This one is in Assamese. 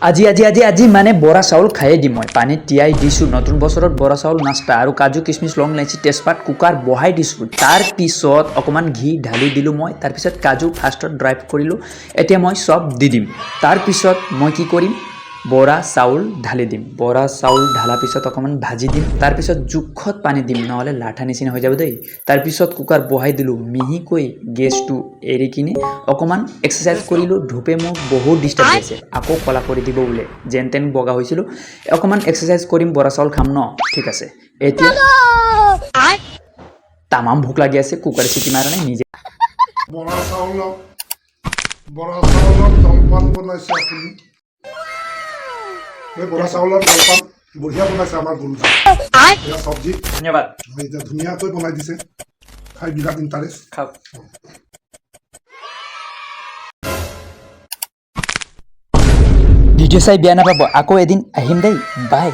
আজি আজি আজি আজি মানে বৰা চাউল খাইয়ে দিম মই পানীত তিয়াই দিছোঁ নতুন বছৰত বৰা চাউল নাস্তা আৰু কাজু কিচমিচ লং ইলাইচি তেজপাত কুকাৰ বহাই দিছোঁ তাৰপিছত অকণমান ঘি ঢালি দিলোঁ মই তাৰপিছত কাজু ফাৰ্ষ্টত ড্ৰাই কৰিলোঁ এতিয়া মই চব দি দিম তাৰপিছত মই কি কৰিম বৰা চাউল ঢালি দিম বৰা চাউল ঢালাৰ পিছত অকণমান ভাজি দিম তাৰপিছত জোখত পানী দিম নহ'লে লাঠা নিচিনা হৈ যাব দেই তাৰপিছত কুকাৰ বহাই দিলোঁ মিহিকৈ গেছটো এৰি কিনে অকণমান এক্সাৰচাইজ কৰিলোঁ ধূপে মোক বহুত ডিষ্টাৰ্ব দিছে আকৌ কলা কৰি দিব বোলে যেন তেন বগা হৈছিলোঁ অকণমান এক্সাৰচাইজ কৰিম বৰা চাউল খাম ন ঠিক আছে এতিয়া তামাম ভোক লাগি আছে কুকাৰ চিটি মাৰা নাই নিজে বৰা চাউলৰ জলপান বনাইছে আপুনি বৰা চাউলৰ জলপান বঢ়িয়া বনাইছে আমাৰ গুৰুজী এয়া চব্জি ধন্যবাদ এতিয়া ধুনীয়াকৈ বনাই দিছে খাই বিৰাট ইণ্টাৰেষ্ট খাওক ভিডিঅ' চাই বেয়া নাপাব আকৌ এদিন আহিম দেই বাই